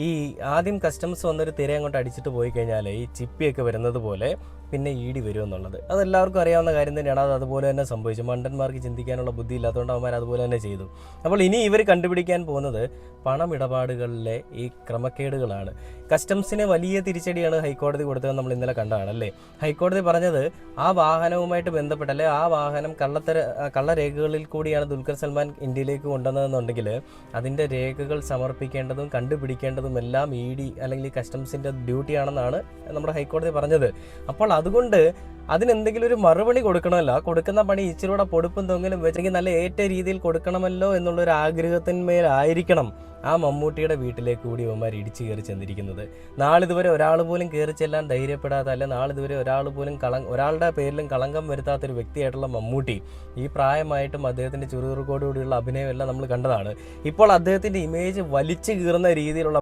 ഈ ആദ്യം കസ്റ്റംസ് വന്നൊരു തിര അങ്ങോട്ട് അടിച്ചിട്ട് പോയി കഴിഞ്ഞാൽ ഈ ചിപ്പിയൊക്കെ വരുന്നത് പോലെ പിന്നെ ഇ.ഡി. വരുമെന്നുള്ളത് അതെല്ലാവർക്കും അറിയാവുന്ന കാര്യം തന്നെയാണ്. അത് അതുപോലെ തന്നെ സംഭവിച്ചു. മണ്ടന്മാർക്ക് ചിന്തിക്കാനുള്ള ബുദ്ധി ഇല്ലാത്തതുകൊണ്ട് അവന്മാർ അതുപോലെ തന്നെ ചെയ്തു. അപ്പോൾ ഇനി ഇവർ കണ്ടുപിടിക്കാൻ പോകുന്നത് പണമിടപാടുകളിലെ ഈ ക്രമക്കേടുകളാണ്. കസ്റ്റംസിന് വലിയ തിരിച്ചടിയാണ് ഹൈക്കോടതി കൊടുത്തത് നമ്മൾ ഇന്നലെ കണ്ടതാണല്ലേ. ഹൈക്കോടതി പറഞ്ഞത് ആ വാഹനവുമായിട്ട് ബന്ധപ്പെട്ടല്ലേ ആ വാഹനം കള്ളരേഖകളിൽ കൂടിയാണ് ദുൽഖർ സൽമാൻ ഇന്ത്യയിലേക്ക് കൊണ്ടുവന്നതെന്നുണ്ടെങ്കിൽ അതിൻ്റെ രേഖകൾ സമർപ്പിക്കേണ്ടതും കണ്ടുപിടിക്കേണ്ടതും എല്ലാം ഇ.ഡി. അല്ലെങ്കിൽ കസ്റ്റംസിൻ്റെ ഡ്യൂട്ടിയാണെന്നാണ് നമ്മുടെ ഹൈക്കോടതി പറഞ്ഞത്. അപ്പോൾ അതുകൊണ്ട് അതിനെന്തെങ്കിലും ഒരു മറുപടി കൊടുക്കണമല്ലോ. ആ കൊടുക്കുന്ന പണി ഇച്ചിരൂടെ പൊടുപ്പും തൊങ്ങലും വെച്ചെങ്കിൽ നല്ല ഏറ്റ രീതിയിൽ കൊടുക്കണമല്ലോ എന്നുള്ളൊരു ആഗ്രഹത്തിന്മേലായിരിക്കണം ആ മമ്മൂട്ടിയുടെ വീട്ടിലേക്ക് കൂടി ഇവന്മാർ ഇടിച്ചു കയറി ചെന്നിരിക്കുന്നത്. നാളിതുവരെ ഒരാൾ പോലും കയറി ചെല്ലാൻ ധൈര്യപ്പെടാത്ത, അല്ലെ നാളിതുവരെ ഒരാൾ പോലും ഒരാളുടെ പേരിലും കളങ്കം വരുത്താത്തൊരു വ്യക്തിയായിട്ടുള്ള മമ്മൂട്ടി ഈ പ്രായമായിട്ടും അദ്ദേഹത്തിൻ്റെ ചുറുചുറുക്കോടുകൂടിയുള്ള അഭിനയമെല്ലാം നമ്മൾ കണ്ടതാണ്. ഇപ്പോൾ അദ്ദേഹത്തിൻ്റെ ഇമേജ് വലിച്ചു കീറുന്ന രീതിയിലുള്ള